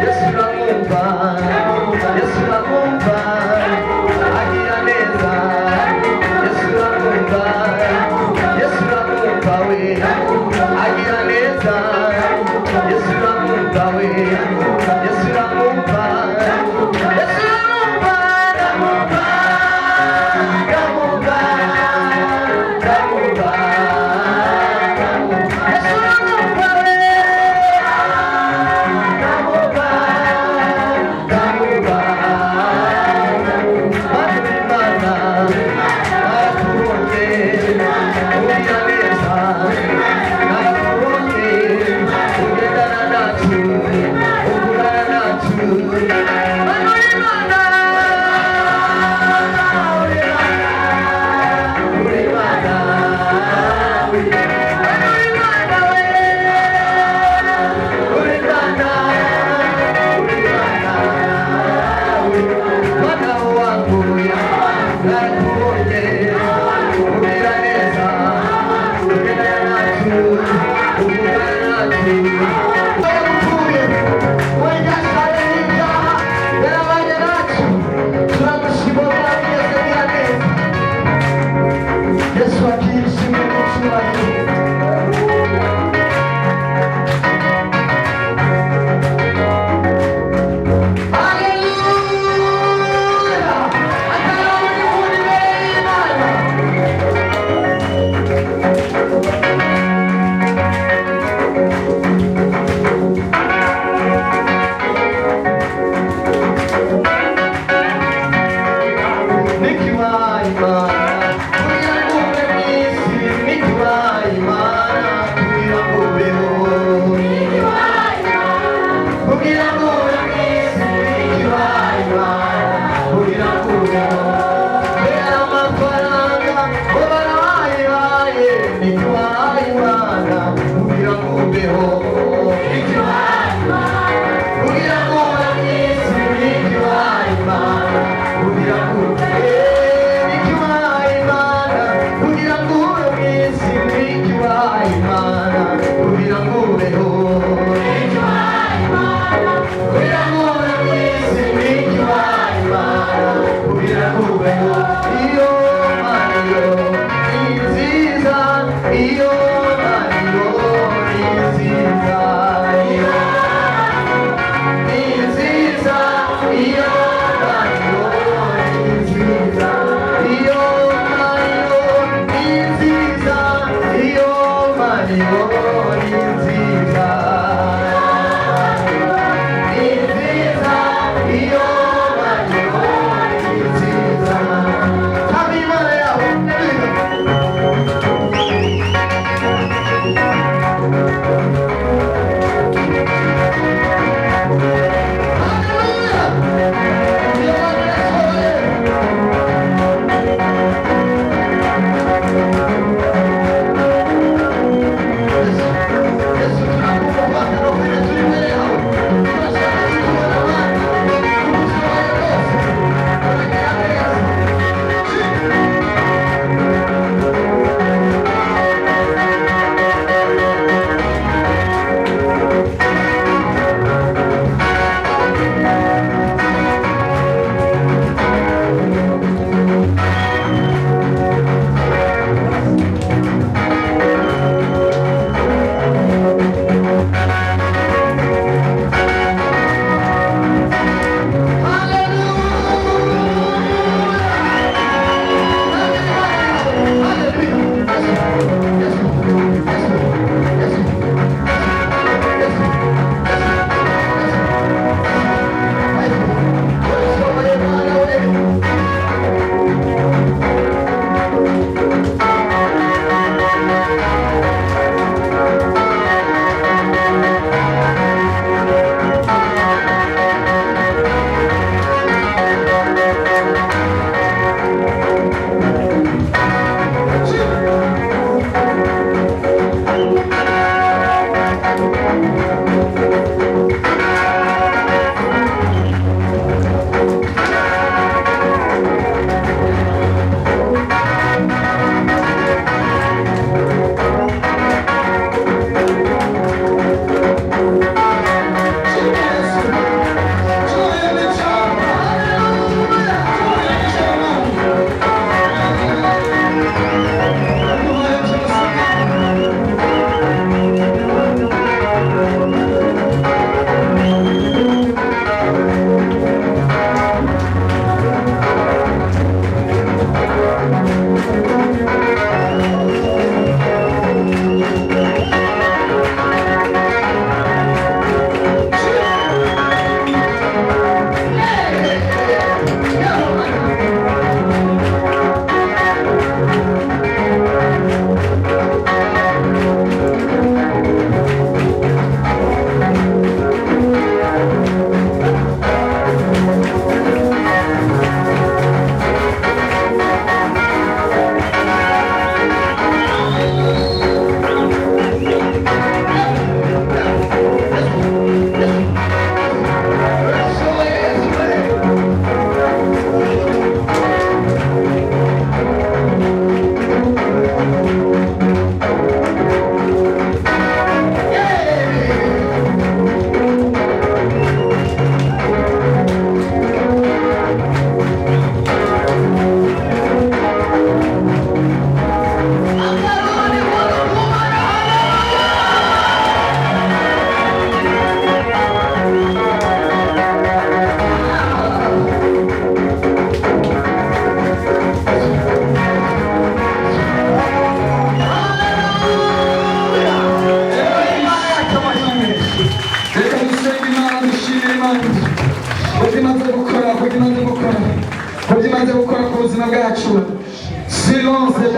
Yesu uramwumva, Yesu uramwumva, agira neza. Yesu uramwumva, Yesu uramwumva we, agira neza. Yesu uramwumva we, Yesu uramwumva, Yesu uramwumva, ndamwumva, ndamwumva, ndamwumva. Yesu uramwumva we.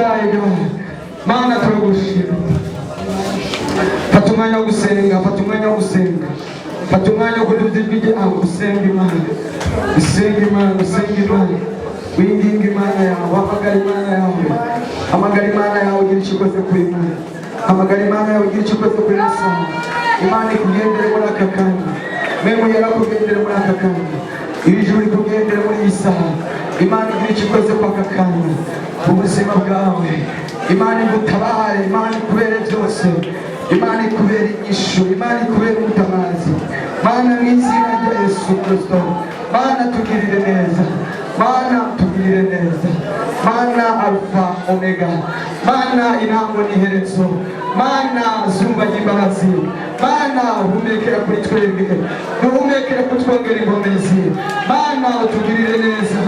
Shaddai, Mana turagushima. Fata umwanya wo gusenga, fata umwanya wo gusenga, fata umwanya wo kuduza ijwi ryawe, gusenga Imana, gusenga Imana, gusenga Imana, winginga Imana yawe, hamagara Imana yawe, hamagara Imana yawe ugira icyo ukoze kuri Imana, hamagara Imana yawe ugira icyo ukoze kuri Imana. Imana ikugendere muri aka kanya, memu yarakugendere muri aka kanya, iri juru rikugendere muri iyi saha. Imana igira icyo ikoze kwa aka kanya mu buzima bwawe. Imana igutabare, Imana ikubere byose, Imana ikubere inyishu, Imana ikubere umutabazi. Mana mu izina rya Yesu Kristo, Mana tugirire neza, Mana tugirire neza, Mana Alfa Omega, Mana intango n'iherezo, Mana zumba ry'imbabazi, Mana uhumekera kuri twebwe, uhumekera kutwongera inkomezi. Mana tugirire neza,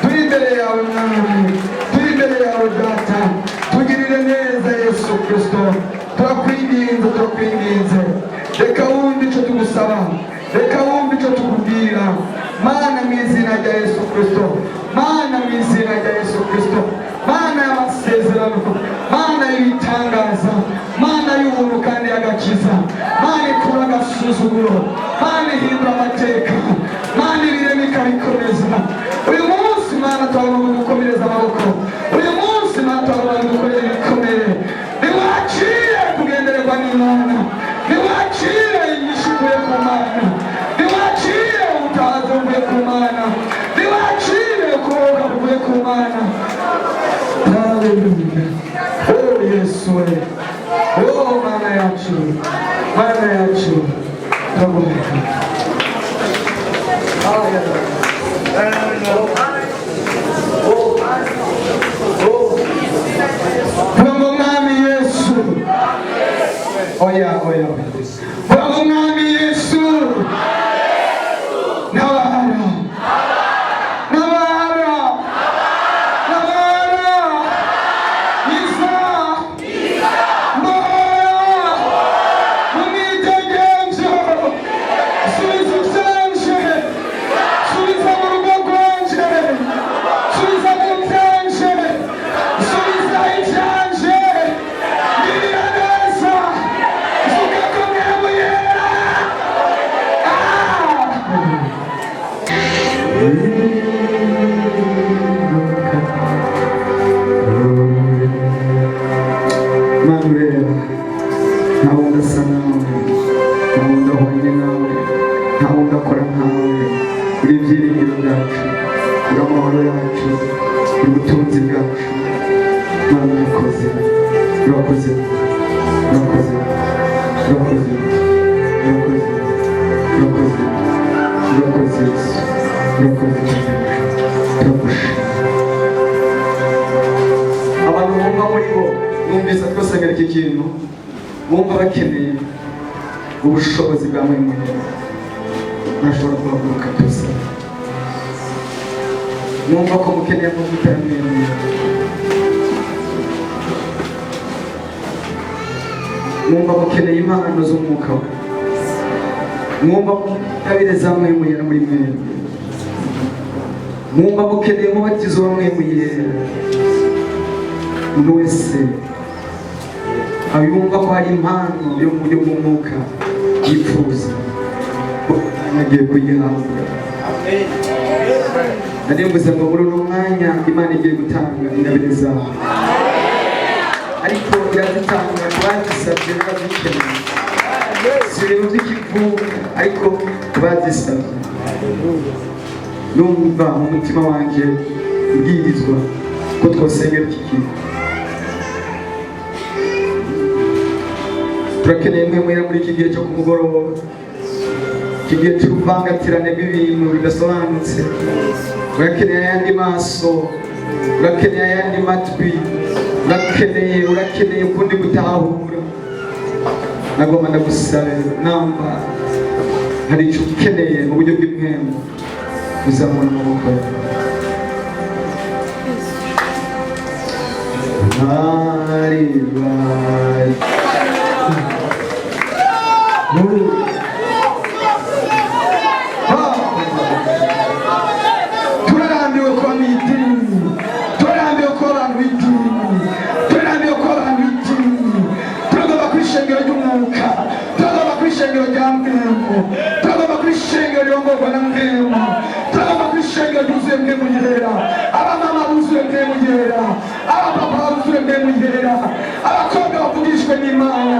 turi imbere yawe Mwami, turi imbere yawe Data, tugirire neza Yesu Kristo. Turakwinginze, turakwinginze, reka wumve icyo tugusaba, reka wumve icyo tukubwira. Mana mu izina rya Yesu Kristo, Mana mu izina rya Yesu Kristo, Mana y'amasezerano, Mana y'ibitangaza, Mana y'ubuntu kandi y'agakiza, Mana ikura agasuzuguro, Mana ihindura amateka, Mana ibirema ikabikomeza. Uyu munsi Mana turabona gukomereza amaboko, uyu munsi Mana turabona gukorera ibikomere. Niwakire kugendererwa n'Imana, niwakire inyishu ivuye ku Mana, niwakire ubutabazi buvuye ku Mana, niwakire ukubohoka kuvuye ku Mana. Haleluya. Oh Yesu we, oh Mana yacu, Mana yacu, turaguheka. Oya, oya, Bwana Mwami Yesu, Nabara, Nabara, Nabara, Isa, Moya, Umitegenzo, Subiza Sanje, Subiza Murugo Gwanje, Subiza Mutanje, Subiza Ijanje, Niriyaneza, Manureba, ntawe udasa nawe, ntawe udahwanye nawe, ntawe udakora nkawe. Uri ibyiringiro byacu, uri amahoro yacu, uri ubutunzi bwacu. Mana urakoze, urakoze, urakoze, urakoze, urakoze, urakoze, urakoze Yesu, urakoze, turagushima. Abantu bumva muri bo, numvise twasengera iki kintu, bumva bakeneye ubushobozi bwa Mwemu Yera, ntashobora kubaguruka byose. Mwumva ko mukeneye amavuta ya Mwemu Yera, mwumva mukeneye impano z'umwuka we, mwumva ingabire za Mwemu Yera muri mwebwe, mwumva mukeneye umubatizo wa Mwemu Yera. Umuntu wese abumva ko hari impano yo mu buryo bw'umwuka yifuza, agiye kuyihabwa. Ndambuza ngo muri uno mwanya Imana igiye gutanga ingabire zawe, ariko irazitanga bazisabye n'abazikeneye. Si ibintu by'ikivuga, ariko bazisabye. Numva mu mutima wanjye ubwirizwa ko twasengera iki kintu. Turakeneye Mwemu Yera muri iki gihe cyo kumugoroba, iki gihe cy'uruvangatirane rw'ibintu bidasobanutse. Urakeneye ayandi maso, urakeneye ayandi matwi, urakeneye ukundi gutahura. Nagomba ndagusabe, namba hari icyo ukeneye mu buryo bw'imwemu, uzamura amaboko yawe. Turarambiwe kuba mu idini, turarambiwe kuba abantu b'idini, ishengero rya mpemu, turagomba kuba ishengero riyongorwa na mpemu, turagomba kuba ishengero ryuzuye mpemu yera, abamama buzuye mpemu yera, abapapa buzuye mpemu yera, abakobwa bavugishwe n'Imana,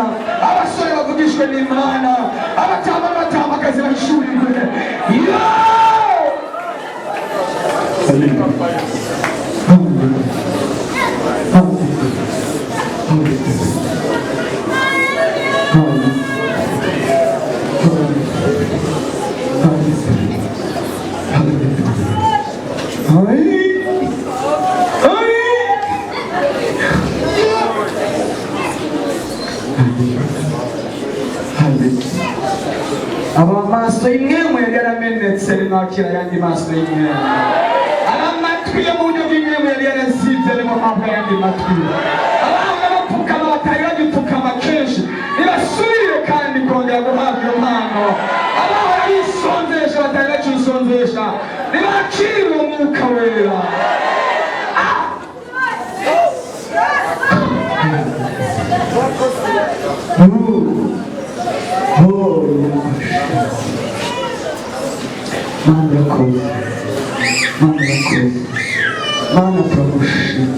abasore bavugishwe n'Imana, abatamba n'abatamakazi bahishurirwe. Amaso y'imwemwe yari yaramenetse mwakira ayandi maso y'imwemwe, amatwi yo mu buryo bw'imwemwe yari yarazibye arimo mpamvu ayandi matwi, abana bapfukama batari bagipfukama kenshi nibasubire kandi kongera guhabwa iyo mpano, abahora bisonzesha batari bakisonzesha nibakire uwo mwuka wera. Mana yakoze, Mana yakoze, Mana turagushima.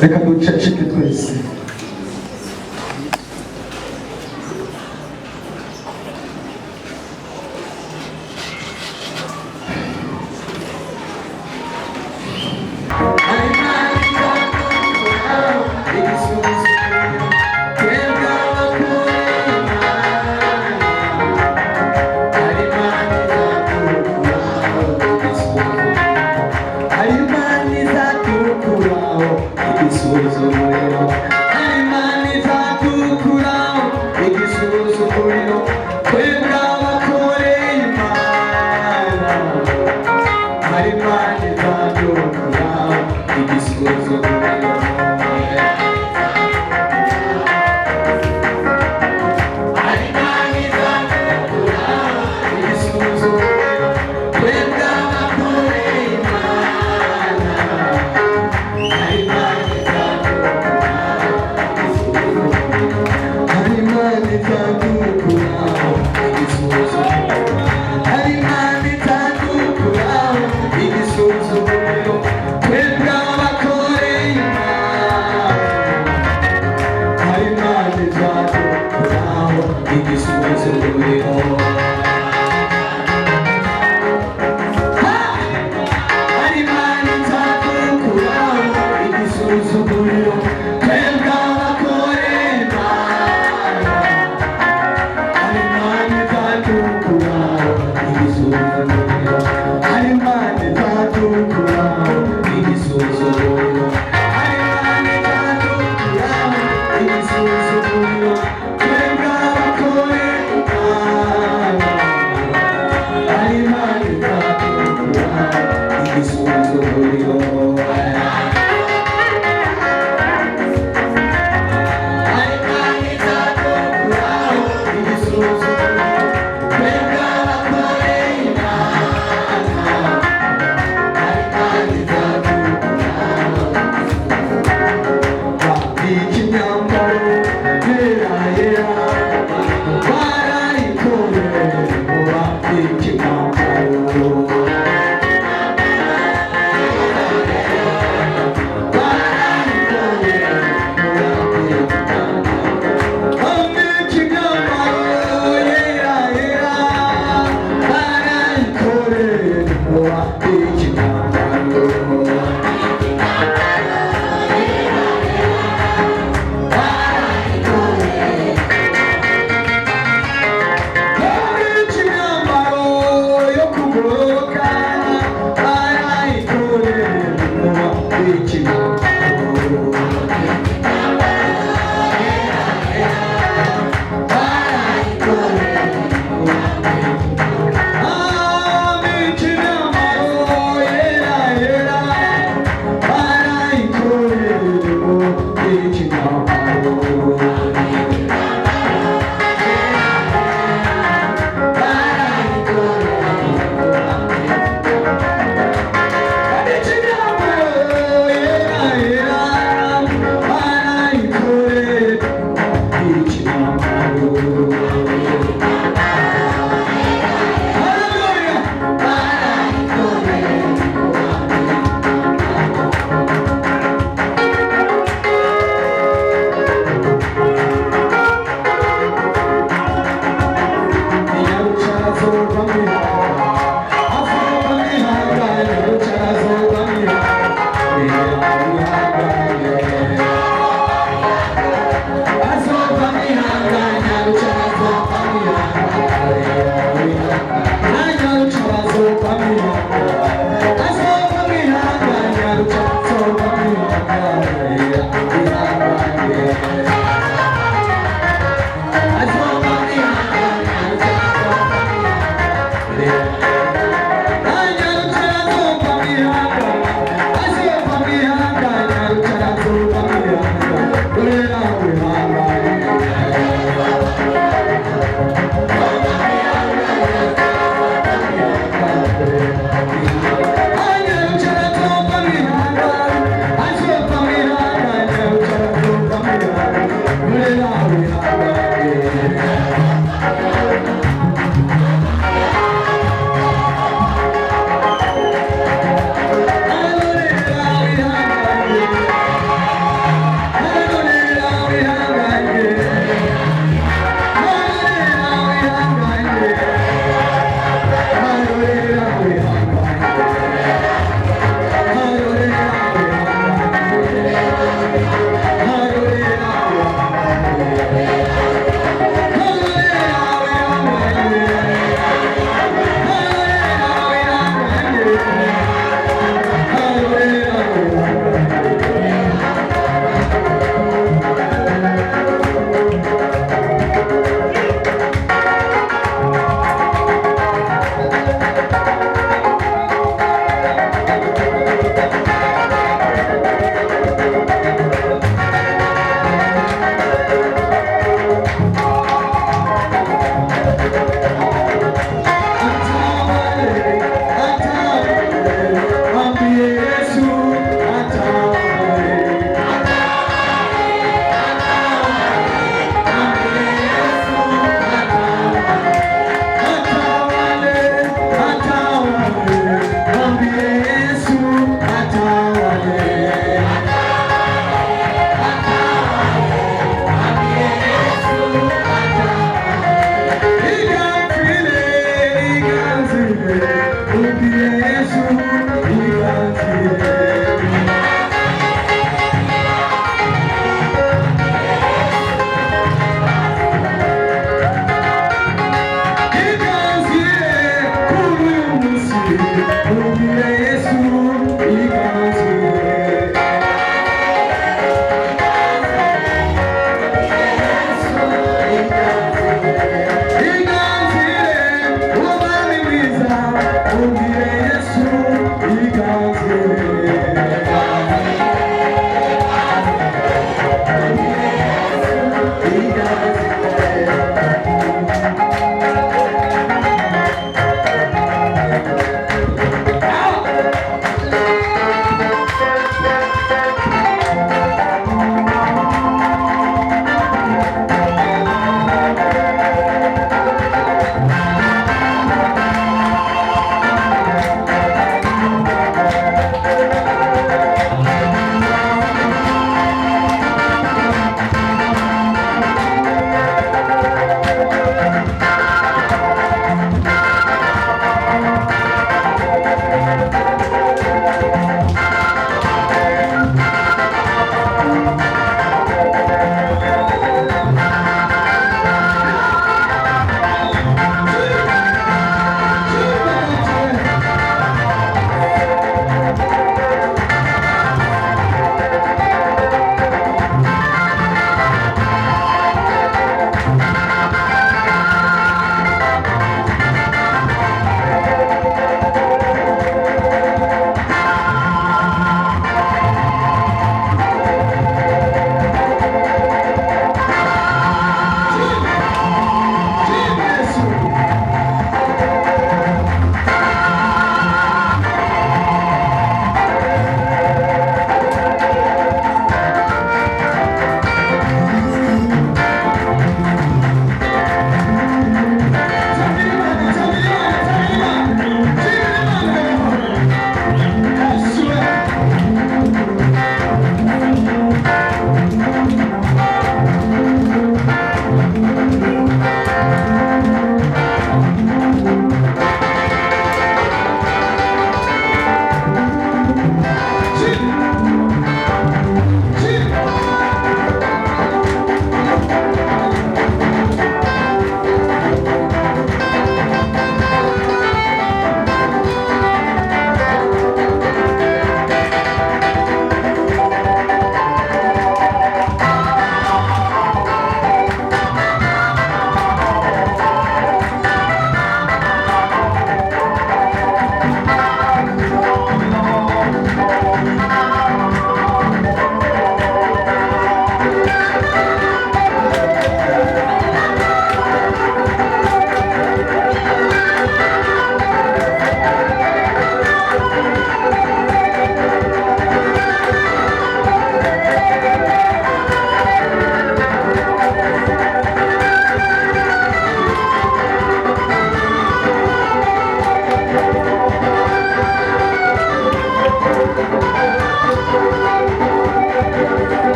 Reka duceceke twese.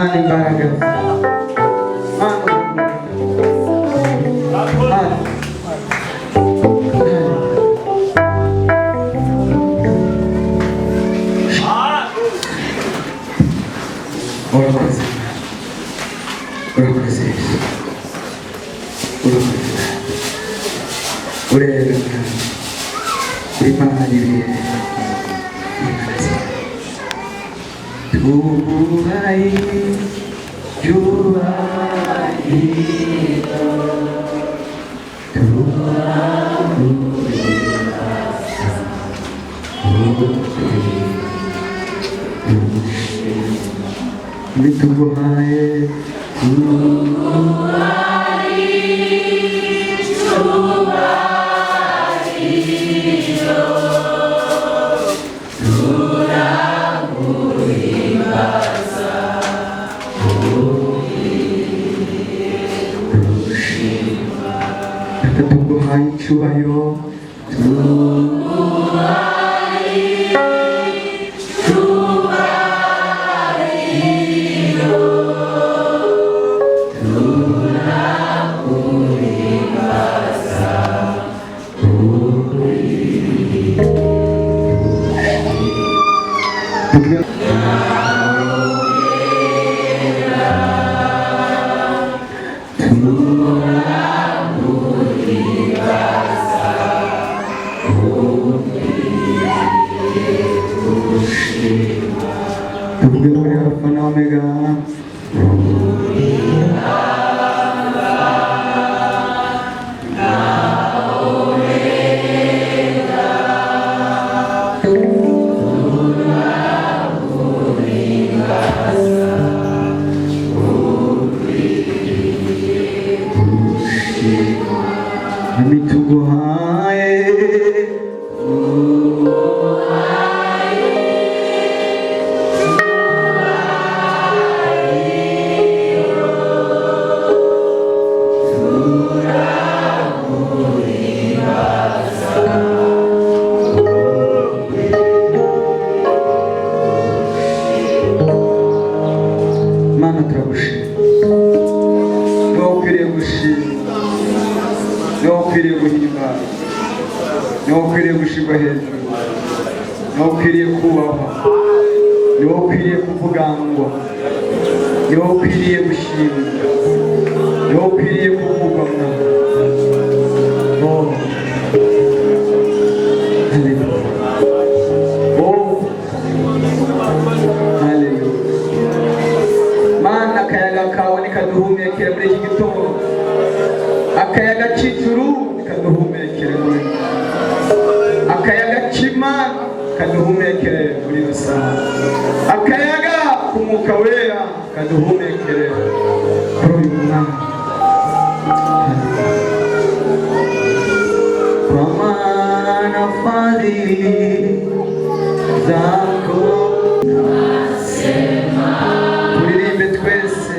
Mana imbaraga Mana urakoze urakoze urakoze ureba Imana ibihe tubaye cyubahiro tuguhaye tuguhaye icyubahiro tuvuge muri Alpha na Omega Mana turagushima niwo ukwiriye gushima niwo ukwiriye guhimbaza niwo ukwiriye gushirwa hejuru niwo ukwiriye kubahwa niwo ukwiriye kuvugangwa niwo ukwiriye gushimwa niwo ukwiriye kuvugwa mwana oh haleluya oh haleluya Mana akayaga kawe nikaduhumekere muri iki gitondo akayaga cy'ijuru nikaduhumekere muri akayaga cy'Imana kaduhumekere muri rusange akayaga k'umwuka wera kaduhumekere kuri uyu mwanya kwa maana fadhili zako turirimbe twese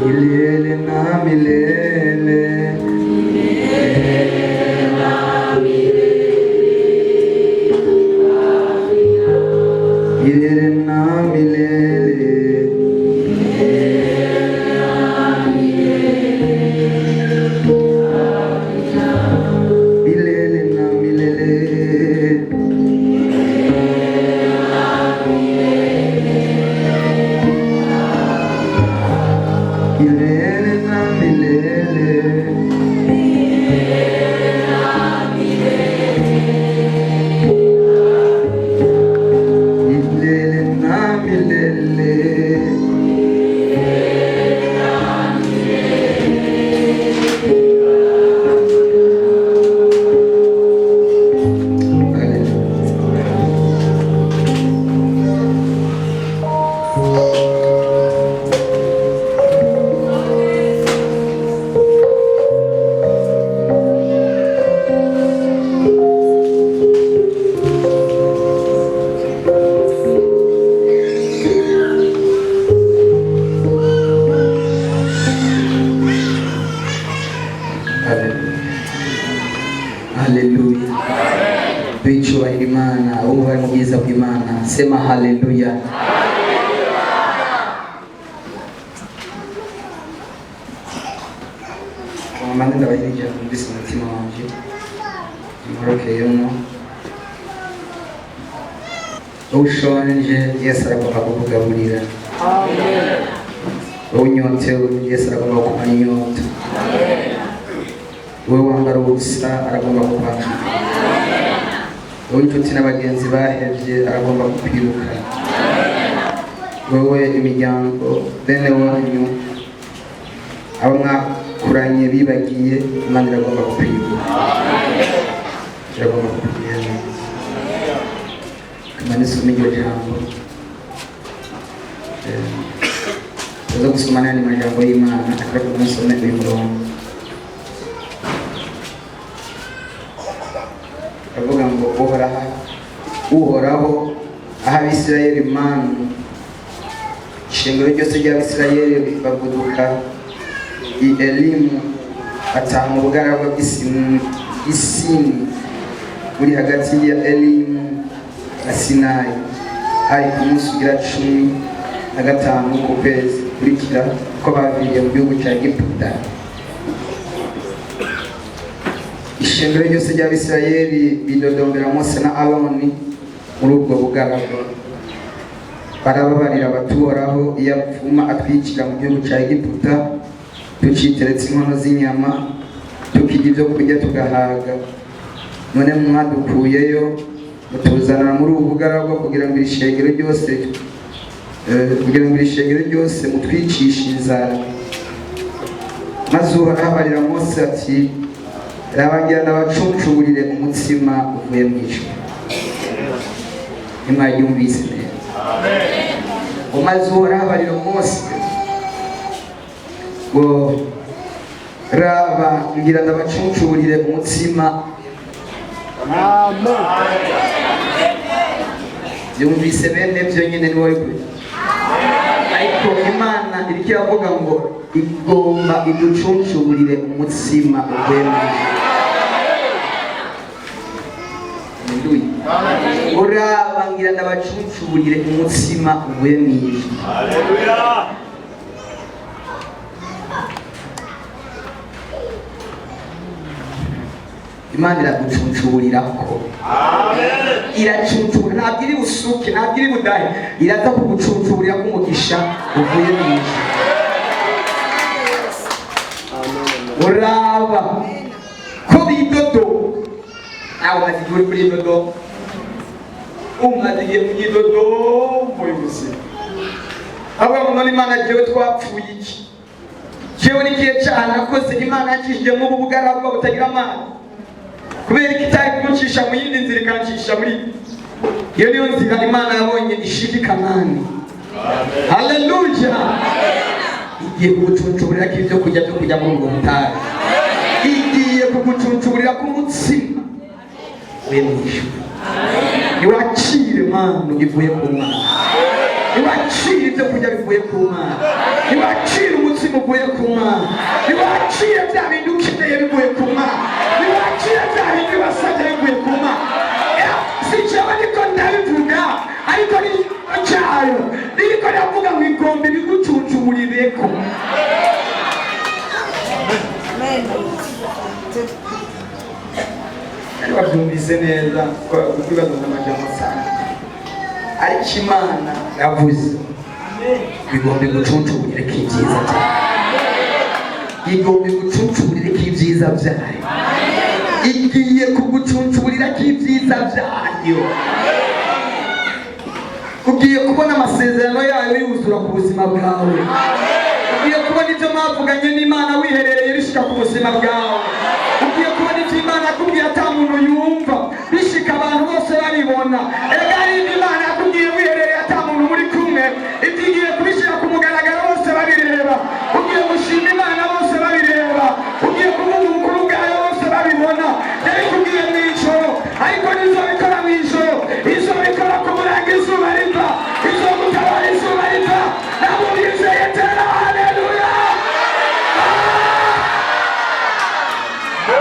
milele na milele milele na milele milele na milele milele na milele haleluya. Duicyubahira Imana, ubu bari mu bwiza bw'Imana, sema haleluya. Mama ndabahirije mbese umutima wanje imorokeyemo ushonje Yesu aragomba kukugaburira. Amen. Unyotewe Yesu aragomba kumara inyota. Amen. Wowe wambara ubusa aragomba kukwambika. Amen. Wowe inshuti n'abagenzi bahevye aragomba kukwiruka. Amen. Wowe imiryango bene wanyu abo mwakuranye bibagiye Imana iragomba kukwibuka. Amen. Iragomba kukwibuka. Kama nisome iryo jambo tuza gusoma n'andi majambo y'Imana ariko musome uyu murongo avuga ngo uhoraho aha Abisirayeli manu ishingiro ryose ry'Abisirayeli baguduka i Elimu ataha mu bugaragwa bw'Isini buri hagati ya Elimu na Sinayi hari ku munsi ugira 15 ku kwezi kurikira ko baviriye mu gihugu cya Egiputa. Ishingiro ryose ry'Abisirayeli bidodombera Mose na Aroni muri ubwo bugaragwa barababarira batuhoraho iyo apfuma atwikira mu gihugu cya Egiputa tuciteretse inkono z'inyama tukirya ibyo kurya tugahaga, none mwadukuyeyo mutuzanira muri ubu bugaragwa kugira ngo ishengero ryose mutwicishe inzara. Maze Uhoraho abarira Mose ati rabagira ndabacuncuburire umutsima uvuye mu ijuru. Nimwaryumvise neza. Amen. Maze Uhoraho abarira Mose ngo raba ngira ndabacuncuburire umutsima. Amen. Yumvise bene byo nyine ni wowe kuri. Ariko Imana iriki yavuga ngo igomba iducuncuburire umutsima uvuye mu ijuru. Haleluya. Uraba ngira ndabacuncuburire umutsima uvuye mu ijuru. Haleluya. Imana iragucuncuburirako. Amen. Iracuncuburira, ntabwo iri busuke, ntabwo iri budahe, iraza kugucuncuburira kumugisha uvuye mu ijuru. Uraba ko bidodo nawe umazigiwe kuri dodo, umazigiye kuri dodo muri buzima. Abo none Imana jewe twapfuye iki? Jewe nikiye cyane nakoze Imana yakishije mu bugaragwa butagira amazi. Kubera kitari kumucisha mu yindi nzira ikancisha muri iyo niyo nzira Imana yabonye ishiki Kanani. Amen. Haleluya. Igiye kugucuncuburira k'ibyo kujya byo kujya mu butayu. Igiye kugucuncuburira k'umutsima we mu ijuru. Niwakire Mana ivuye ku Mana. Niwakire ibyo kujya bivuye ku Mana. Niwakire umutsima uvuye ku Mana. Niwakire bya bintu ukeneye bivuye ku Mana. Niwakire bya bintu wasabye bivuye ku Mana. Sinshobora niko ndabivuga ariko ni cyayo niko ndavuga ngo igombe bigucuncuburireko. Amen. Ariko byumvise neza ko ibibazo n'amajambo sana. Ariko Imana yavuze igombe gucuncuburireko ibyiza byayo. Igombe gucuncuburireko ibyiza byayo. Igiye kugucuncuburirako ibyiza byayo. Ugiye kubona amasezerano yayo yuzura ku buzima bwawe. Ugiye kubona ibyo mwavuganye n'Imana wiherereye bishika ku buzima bwawe. Ugiye kubona ibyo Imana yakubwiye ata muntu yumva bishika abantu bose babibona. Ega ari Imana yakubwiye wiherereye ata muntu muri kumwe, igiye kubishira ku mugaragaro bose babireba. Ugiye gushima Imana bose babireba. Ugiye kuvuga umukuru bwayo bose babibona. Kubwiye mu ijoro ariko nizo bikora mu ijoro, izo bikora ku buranga izuba riva, izo gutabara izuba riva. Nabo bizeye tera. Haleluya.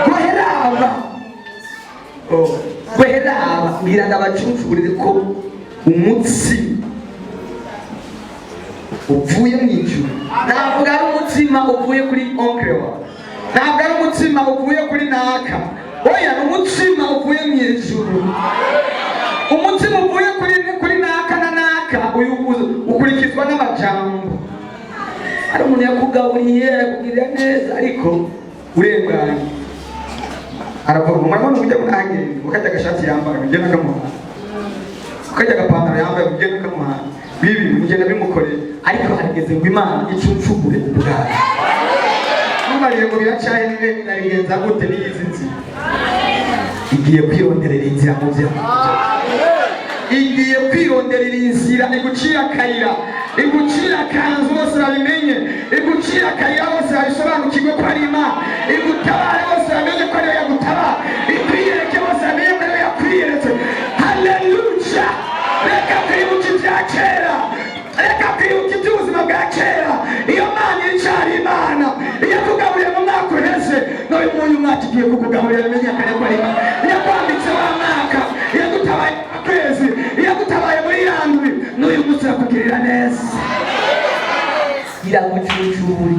Guheraba ngira ndabacunshurire ko umutsima uvuye mu ijuru ntabwo ari umutsima uvuye kuri onkle wawe, ntabwo ari umutsima uvuye kuri naka, oya ni umutsima uvuye mu ijuru. Umutsima uvuye kuri naka na naka uyu ukurikizwa n'amajambo. Hari umuntu yakugaburiye yakugirira neza ariko urenganye aravuga murabona uburyo bwanjye ukajya agashati yambaye ugenda ukamuha, ukajya agapantaro yambaye ugenda ukamuha, bibi ugenda bimukoreye, ariko harigeze ngo Imana icuncugure ubwayo. Numariye ngo biracaye niwe nabigenza gute n'iyizi nzira igiye kwironderera inzira mu byaha, igiye kwironderera inzira, igucira akayira, igucira akanzu bose babimenye, igucira akayira bose babisobanukirwe ko ari Imana, igutabare bose bamenye ko ariyo yagutabara, ikwiyereke bose bamenye ko ariyo yakwiyeretse. Haleluya! Reka kwibuka ibya kera, reka kwibuka iby'ubuzima bwa kera. Iyo Mana icari Imana, iyo kugaburiye mu mwaka uheze, n'uyu mwuyu mwaka igiye kukugaburira bimenyekane ko ari Imana. Iyo kwambitse wa mwaka, iyo gutabaye kwezi, iyo gutabaye muri yandwi, n'uyu munsi irakugirira neza, iragucuncura.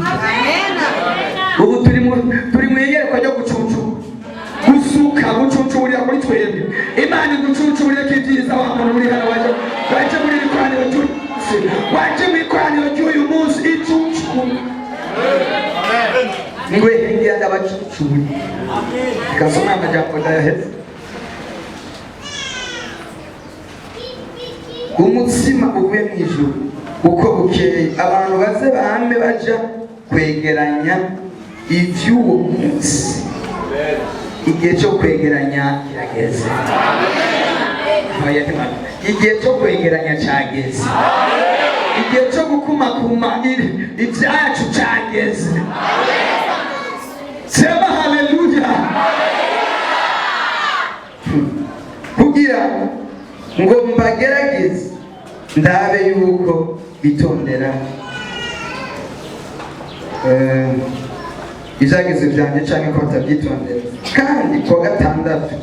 Ubu turi mu iyerekwa ryo gucuncura, gusuka gucuncurira kuri twebwe. Imana igucuncurire ko ibyiza wa muntu uri hano waje muri ikoraniro ry'umunsi, waje mu ikoraniro ry'uyu munsi icuncura. Niwe ngiye ndabacuncura. Kasoma amajambo ndayaheze. Umutsima uvuye mu ijuru uko bukeye abantu baze bahame baja kwegeranya ivy'uwo munsi. Igihe cyo kwegeranya kirageze. Igihe cyo kwegeranya cyageze. Igihe cyo gukumakuma ibyacu cyageze. Sema haleluya. Kugira ngo mbagerageze ndabe yuko bitondera ibyageze byanjye cyangwa ko batabyitondera. Kandi kuwa gatandatu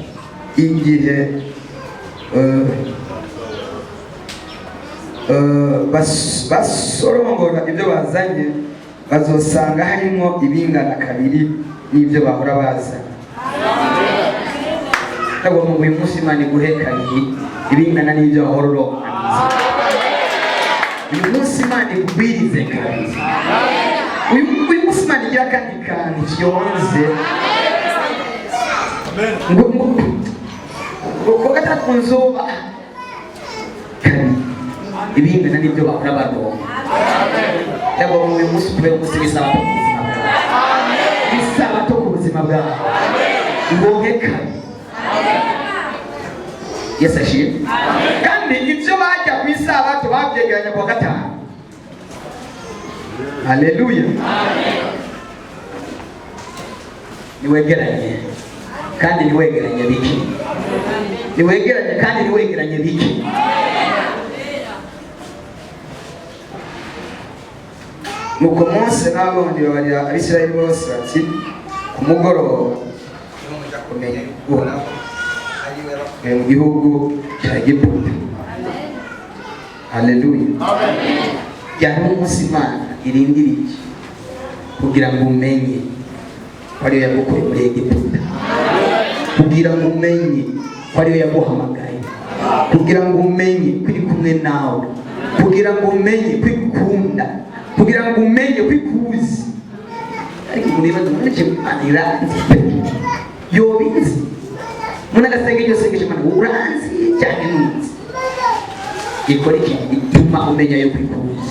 igihe basorongora ibyo bazanye bazosanga harimo ibingana kabiri n'ibyo bahora bazana. Ntabwo mu uyu munsi Imana iguhe kabiri ibingana n'ibyo bahora uronganiza. Uyu munsi Imana igubirize kabiri. Uyu munsi Imana igira kandi kantu cyonze. Ngo gatatu nzoba kabiri ibingana n'ibyo bahora baronka. Ntabwo mu uyu munsi kubera umunsi w'isabato ku buzima bwawe. Isabato ku buzima bwawe. Ngoge kabiri. Yesu ashimwe. Kandi ibyo bajya ku isabato babyegeranya kuwa gatanu. Haleluya. Niwegeranye kandi niwegeranye biki. Niwegeranye kandi niwegeranye biki. Nuko Mose n'abandi babarira Abisirayeli bose bati ku mugoroba muja kumenya ubona mu gihugu cya Egiputa. Haleluya. Yari umunsi Imana irindiriye kugira ngo umenye ko ariyo yagukuye muri Egiputa, kugira ngo umenye ko ariyo yaguhamagaye, kugira ngo umenye ko iri kumwe nawe, kugira ngo umenye ko ikunda, kugira ngo umenye ko ikuzi. Ariko umuntu yibaza ngo nacyo Imana iranzi yobizi. Umuntu agasenga iryo sengesho Imana uranzi cyane ntuzi. Ikora iki ituma umenya yo kwikuzi.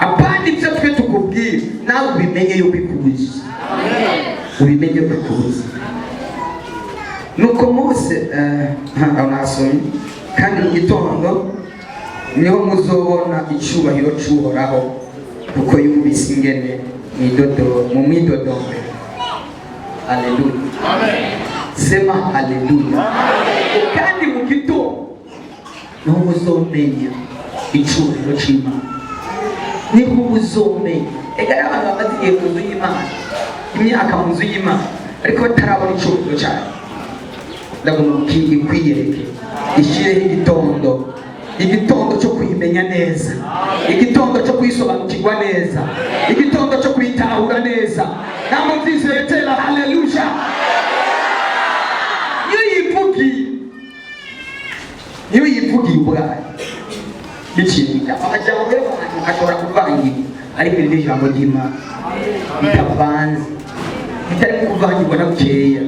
Apandi ibyo twe tukubwira nawe ubimenye yo kwikuzi. Ubimenye yo kwikuzi. Nuko Mose anasomye kandi mu gitondo niho muzobona icyubahiro cy'Uhoraho kuko yumvise ingene mu mwidodombe. Haleluya. Amen. Sema haleluya. Kandi mu gitondo niho muzomenya icyubahiro cy'Imana. Niho muzomenya. Egara abantu bamaze igihe mu nzu y'Imana, imyaka mu nzu y'Imana, ariko batarabona icyubahiro cyayo. ndagomba kwiyereke ishyireho igitondo cyo kuyimenya neza, igitondo cyo kuyisobanukirwa neza, igitondo cyo kuyitahura neza. Namwe byizere tera haleluya. Iyo yivugiye ubwayo ikintu amajambo y'abantu ashobora kuvangirwa, ariko iri jambo ry'Imana ritavanze, ritari kuvangirwa na bukeya.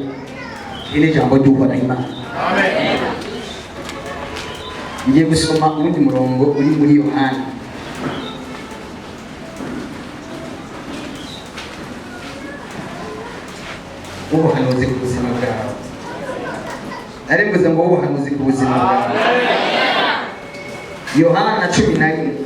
Iri jambo ry'Uhoraho Imana. Ngiye gusoma undi murongo uri muri Yohana. Ubuhanuzi ku buzima bwawe. Narimbuze ngo ubuhanuzi ku buzima bwawe. Yohana 11.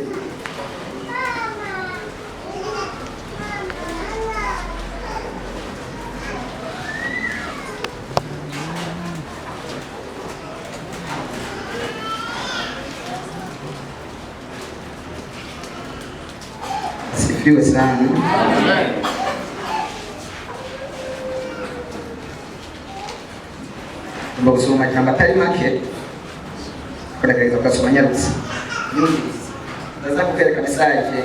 Sifiwe sana. Mbagusoma majambo atari make, kugerageza kusoma nyarutse. Ndaza kukereka message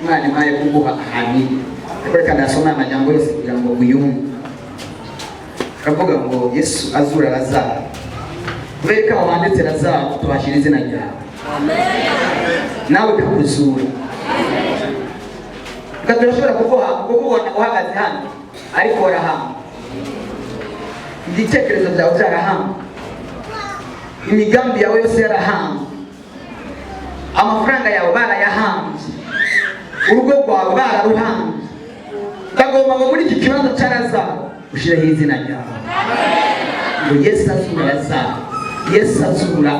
Imana impaye kuguha ahanini. Reka ndasoma amajambo yose kugira ngo uyumve. Aravuga ngo Yesu azura Lazaro. Bereka wanditse Lazaro tubashira izina ryawe. Nawe kakuzura. Turashobora kukubona uhagaze hano ariko warahamba. Igitekerezo byawe byarahamba, imigambi yawe yose yarahamba, amafaranga yawe barayahambye, urugo rwawe bararuhambye. Ndagomba ngo muri iki kibazo cya Lazaro ushireho izina ryawe. Ngo Yesu azura Lazaro, Yesu azura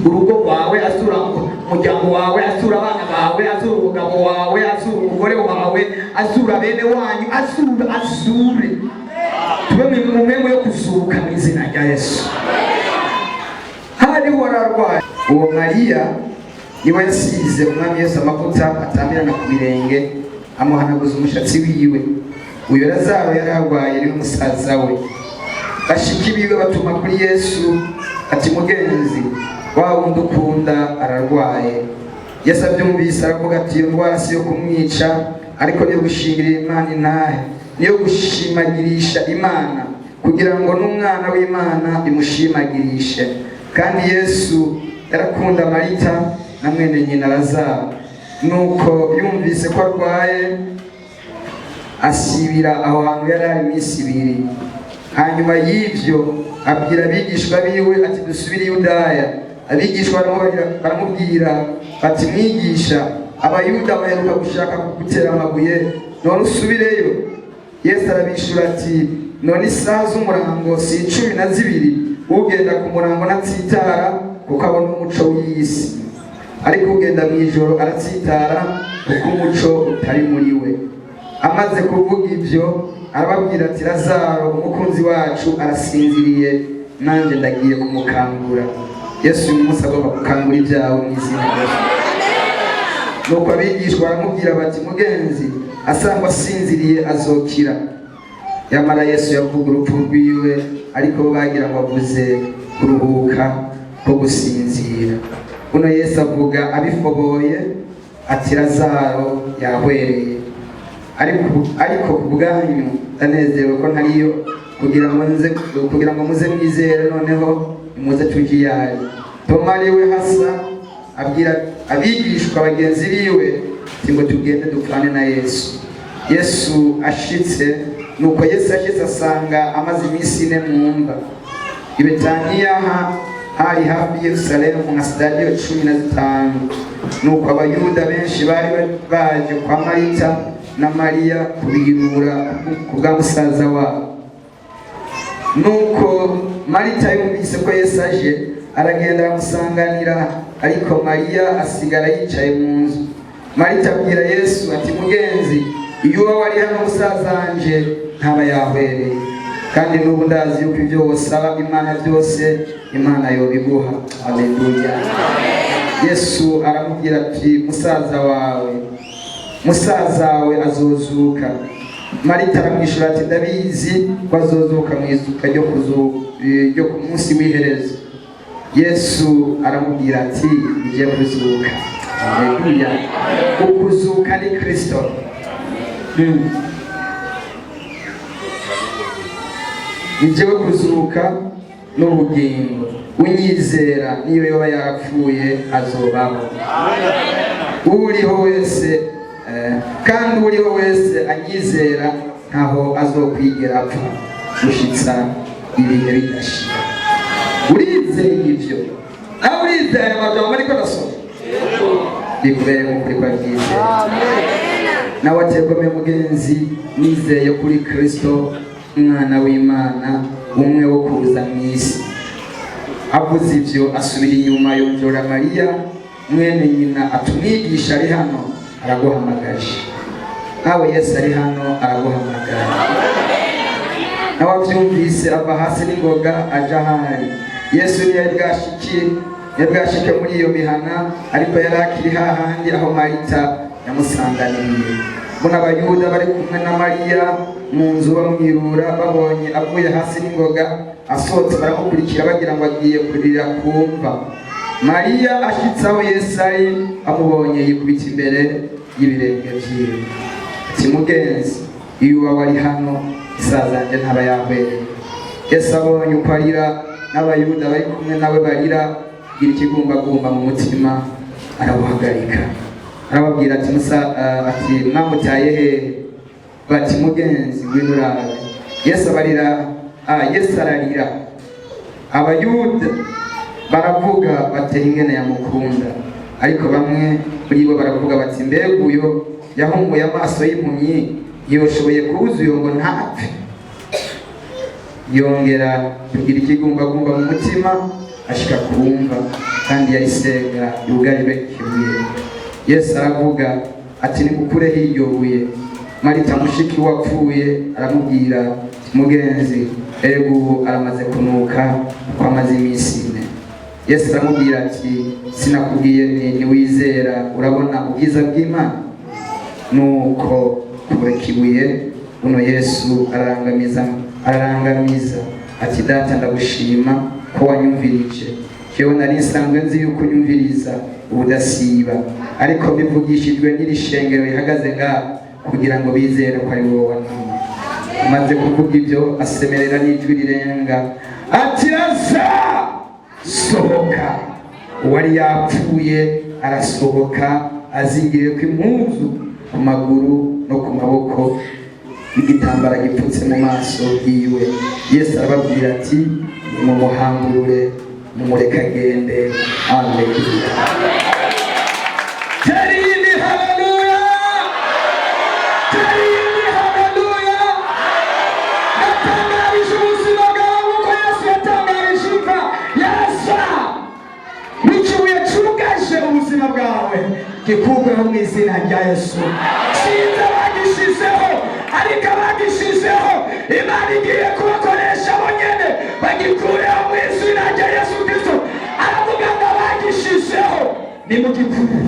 urugo rwawe, azura umuryango wawe, azura abana bawe, azura umugabo wawe, azura umugore wawe, azura bene wanyu, azure tube mu mwemwe yo kuzuka mu izina rya Yesu. Hari wararwaye. Uwo Mariya niwe yasize umwami Yesu amavuta atamirana ku birenge, amuhanaguza umushatsi wiwe. Uyo Lazaro yararwaye ari umusaza we. Bashiki biwe batuma kuri Yesu ati mugenzi wawe ndukunda ararwaye. Yesu abyumvise aravuga ati iyo ndwara si yo kumwica, ariko niyo gushingirira Imana intahe, niyo gushimagirisha Imana kugira ngo n'umwana w'Imana imushimagirishe. Kandi Yesu yarakunda Marita na mwene nyina Lazaro. Nuko yumvise ko arwaye asibira aho hantu yari ari iminsi 2. Hanyuma y'ivyo abwira abigishwa biwe ati dusubire i Yudaya. Abigishwa baramubwira bati mwigisha, abayuda baheruka gushaka kugutera amabuye, none usubireyo? Yesu arabishura ati none isaha z'umurango si 12, ugenda ku murango ntatsitara kuko abona umuco w'isi, ariko ugenda mu ijoro aratsitara kuko umuco utari muri we. Amaze kuvuga ibyo arababwira ati Lazaro umukunzi wacu arasinziriye, nanjye ndagiye kumukangura. Yesu uyu munsi agomba gukangura ibyawe mu izina rya Yesu. Nuko abigishwa baramubwira bati mugenzi asangwa asinziriye azokira. Yamara Yesu yavuga urupfu rwiwe, ariko bagira ngo avuze kuruhuka ko gusinzira. Uno Yesu avuga abifoboye ati Lazaro yahwereye. Ariko kubwanyu ndanezerewe ko ntariyo, kugira ngo muze mwizere, noneho muze tujiyari. Toma ariwe hasa abwira abigishwa bagenzi biwe ati ngo tugende dupfane na Yesu. Yesu ashitse, nuko Yesu ashitse asanga amaze iminsi 4 mu mva. I Betaniya hari hafi Yerusalemu mu stadio 15. Nuko abayuda benshi bari baje kwa Marita na Mariya kubirura kubwa musaza wabo. Nuko Marita yumvise ko Yesu aje, aragenda aramusanganira, ariko Mariya asigara yicaye mu nzu. Marita abwira Yesu ati mugenzi, iyo wari hano musazanje ntaba yahwereye, kandi n'ubu ndazi yuko ibyo wasaba Imana byose Imana yobiguha. Haleluya. Yesu aramubwira ati musaza wawe azozuka. Marita aramwishyura ati ndabizi ko azozuka mu izuka ryo ku munsi w'iherezo. Yesu aramubwira ati ngiye kuzuka. Haleluya. Ukuzuka ni Kristo. Ngiye kuzuka n'ubugingo. Unyizera niyo yoba yarapfuye azobaho. Uriho wese kandi uriho wese anyizera ntaho azokwigera apfa gushitsa ibihe bidashira. Urizeye ibyo? Aho urizeye amajambo ariko nasoma? Bikubere nk'ukuri kwa bwiza. Nawe ategome mugenzi, nizeye kuri Kristo umwana w'Imana, umwe wo kuza mu isi. Avuze ibyo asubira inyuma yongera Mariya mwene nyina atumwigisha ari hano araguhamagaje. Nawe Yesu ari hano araguhamagara. Nawe abyumvise ava hasi n'ingoga aja ahari. Yesu yabwashike muri iyo mihana, ariko yari akiri hahandi aho Marita yamusanganiye. Mbona Abayuda bari kumwe na Mariya mu nzu bamwirura, babonye avuye hasi n'ingoga asohotse baramukurikira bagira ngo agiye kurira kumva. Mariya ashitse aho Yesu ari, amubonye yikubita imbere y'ibirenge vyiwe. Ati mugenzi, iyo uba wari hano isaha zanje ntaba yahwereye. Yesu abonye uko arira n'Abayuda bari kumwe nawe barira, gira ikigumbagumba mu mutima, arabuhagarika. Arababwira ati mwamutaye hehe? Bati mugenzi ngwino urabe. Yesu ararira. Abayuda baravuga batera ingene yamukunda, ariko bamwe muri bo baravuga bati mbega uyo yahumuye amaso y'impumyi yoshoboye kubuza uyo ngo ntapfe? Yongera kugira ikigumbagumba mu mutima, ashika kumva, kandi yayisenga yugarijwe ikibuye. Yesu aravuga ati nimukure hiryo buye. Marita mushiki wapfuye aramubwira mugenzi, ego aramaze kunuka ko amaze iminsi 4. Yesu aramubwira ati sinakubwiye niwizera urabona ubwiza bw'Imana? Nuko kureka ibuye uno Yesu ararangamiza ati data ndagushima ko wanyumvirije. Jewe nari nsanzwe nzi yuko unyumviriza ubudasiba, ariko bivugishijwe n'iri shengero rihagaze ngaha kugira ngo bizere ko ari wowe wantumye. Amaze kuvuga ibyo asemerera n'ijwi rirenga ati Lazaro sohoka. Uwari yapfuye arasohoka, azingiriye ku impuzu ku maguru no ku maboko, igitambara gipfutse mu maso yiwe. Yesu arababwira ati mumuhambure mumureka agende. Haleluya. Haleluya. Haleluya. Natangarije ubuzima bwawe uko Yesu yatangarije imva yasa n'ikibuye cyugaje ubuzima bwawe gikubweho mu izina rya Yesu. Sinzi abagishizeho, ariko abagishizeho Imana igiye kubakoresha bonyene bagikureho mu izina rya Yesu Kristo. Aravuga ngo abagishizeho nimugikure.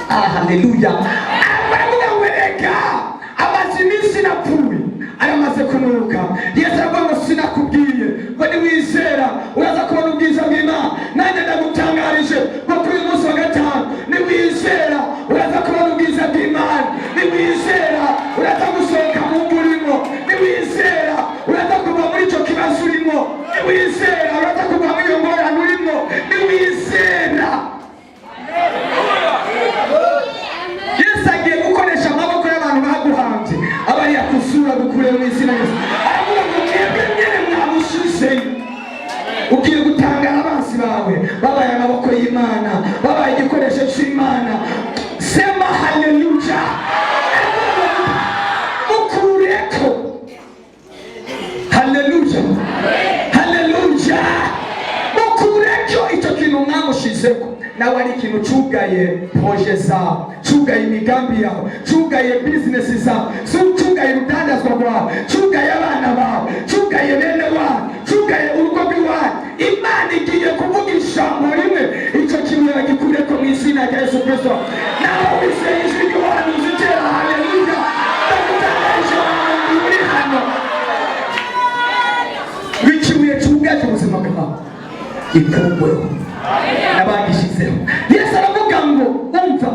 Haleluya. Aravuga ngo reka amaze iminsi napfuye aramaze kunuka. Yesu aravuga ngo sinakubwiye ngo niwizera uraza kubona ubwiza bw'Imana? Nanjye ndagutangarije ngo kuri uyu munsi wa gatanu niwizera uraza kubona ubwiza bw'Imana. Niwizera uraza gusohoka mu murimo. Niwizera uraza kuva muri icyo kibazo urimo. Niwizera uraza kuva muri iyo ngorane urimo. Niwizera. Yesu agiye gukoresha amaboko y'abantu baguhanze, abari yakusura gukure mu izina Yesu. Aravuga ngo mwebwe nyene mwamushizeyo. Ugiye gutangara abansi bawe babaye amaboko y'Imana, babaye igikoresho cy'Imana. Sema haleluya. Ukureko. Haleluya. Haleluya. Ukureko icyo kintu mwamushizeko. Nawe ari ikintu cyugaye proje zawe, cyugaye imigambi yawe, cyugaye business zawe, cyugaye urudandazwa rwawe, cyugaye abana bawe, cyugaye bene wawe, cyugaye urugo rwawe. Imana igiye kuvuga ijambo rimwe, icyo kintu yagikureko mu izina rya Yesu Kristo. Nawe wizeye ijwi ry'ubuhanuzi utera haleluya. ikurweho n'abagishizeho. Yesu aravuga ngo umva,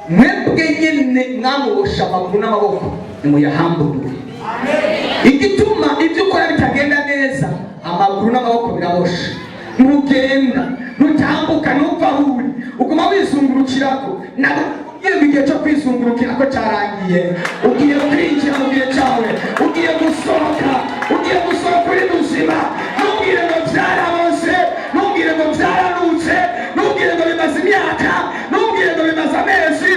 mwebwe nyene mwamubosha amaguru n'amaboko nimuyahamburure. Igituma ibyo ukora bitagenda neza, amaguru n'amaboko birabosha. Ntugenda, ntutambuka, ntuva aho uri, uguma wizungurukirako. Ugiye mu gihe cyo kwizungurukira ko cyarangiye, ugiye kwinjira mu gihe cyawe, ugiye gusohoka uri muzima. Ntubwire ngo byarabose, ntubwire ngo byaranutse, ntubwire ngo bimaze imyaka, ntubwire ngo bimaze amezi,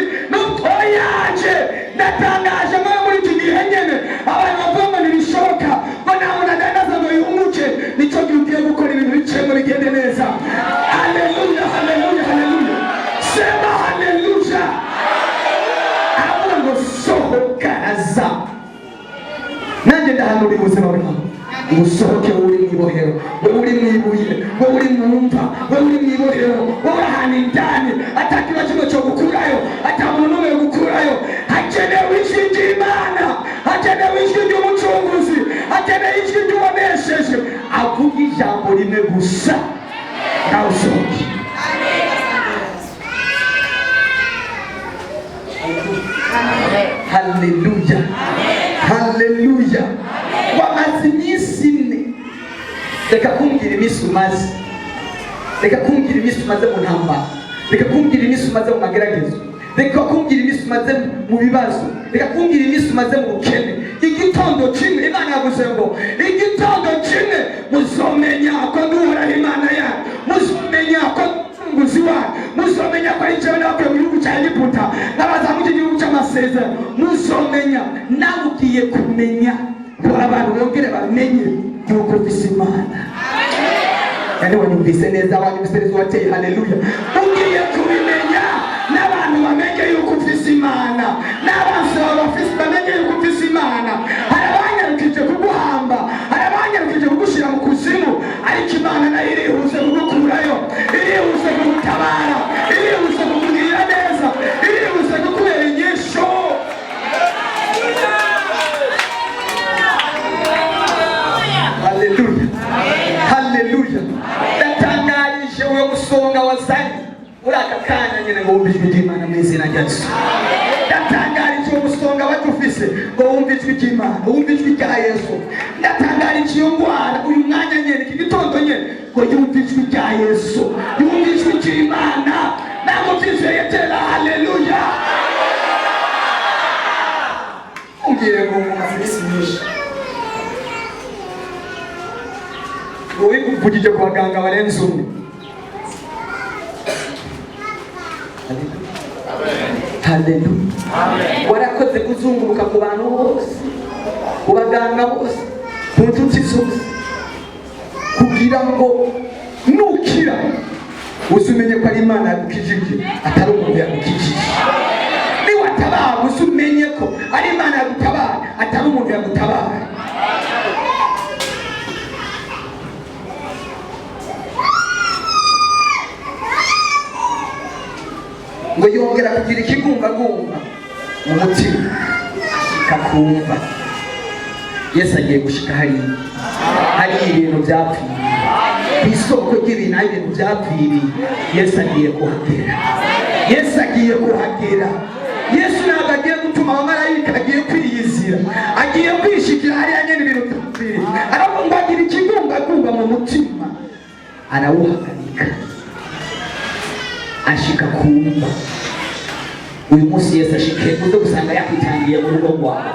oyaje. Ndatangaje mwe muri iki gihe nyene abantu bavuga ngo ntibishoboka, ngo nta muntu adandaza ngo yunguke. Nicyo gihe ugiye gukora ibintu biciyemo bigende neza. Haleluya, haleluya, haleluya, sema haleluya. Aravuga ngo sohoka aza. Nanjye ndahanura ubuzima bwawe, usohoke uri mu ibohero, wowe uri mu ibuye, wowe uri mu mva, wowe uri mu ibohero, wowe ahantu indani atakiba kimwe cyo gukurayo, atamuntu n'umwe yo gukurayo. Hakenewe ijwi ry'Imana, hakenewe ijwi ry'umucunguzi, hakenewe ijwi ry'uwanesheje avuga ijambo rimwe gusa, nawe usohoke. Haleluya, haleluya. Wamaze iminsi ine, reka kumbwira iminsi umaze, reka kumbwira iminsi umaze mu ntambara, reka kumbwira iminsi umaze mu mageragezo, reka kumbwira iminsi umaze mu bibazo, reka kumbwira iminsi umaze mu bukene. Igitondo kimwe Imana yavuze ngo igitondo kimwe muzomenya ko duhora Imana yanyu, muzomenya ko umucunguzi wanyu, muzomenya ko ari jewe nabakuye mu gihugu cya Egiputa nabaza mu gihugu cy'amasezerano. Muzomenya, nawe ugiye kumenya ngo abantu bongere bamenye yuko ufise Imana. Kandi wanyumvise neza, wanyumvise neza, wateye haleluya. Ugiye kubimenya n'abantu bamenye yuko ufise Imana, n'abantu bamenye yuko ufise Imana. Hari abanyarukije kuguhamba, hari abanyarukije kugushyira mu kuzimu, ariko Imana nayo irihuse kugukurayo, irihuse kugutabara, irihuse kukugirira neza, irihuse kukubera inyisho. Haleluya, haleluya. Ndatangarije uyo musonga wazanye muri aka kanya nyine ngo wumve ijwi ry'Imana mu izina rya Yesu. Ndatangarije uwo musonga wadufise ngo wumve ijwi ry'Imana, wumve ijwi rya Yesu. Ndatangarije iyo ndwara uyu mwanya nyine, iki gitondo nyine, ngo yumve ijwi rya Yesu, yumve ijwi ry'Imana. Namubyizeye tera haleluya. Umbwire ngo mumaze iminsi myinshi wowe uvugije ku baganga barenze umwe. Haleluya, warakoze kuzunguruka ku bantu bose, ku baganga bose, ku nshuti zose, kugira ngo nukira uzumenye ko ari Imana yagukijije, atari umuntu yagukijije. Niwatabawe uzumenye ko ari Imana yagutabaye, atari umuntu yagutabaye. ngo yongera kugira ikigumbagumba mu mutima, kakumva Yesu agiye gushika hari ibintu byapfuye ku isoko ry'ibintu, hari ibintu byapfiriye. Yesu agiye kuhagera, Yesu agiye kuhagera. Yesu ntabwo agiye gutuma abamarayika, agiye kwiyizira, agiye kwishikira hariya nyine ibintu byapfiriye. aravuga ngo agira ikigumbagumba mu mutima, arawuhagarika, ashika kumva. Uyu munsi Yesu ashikiye uze gusanga yakwitangiye mu rugo rwawe,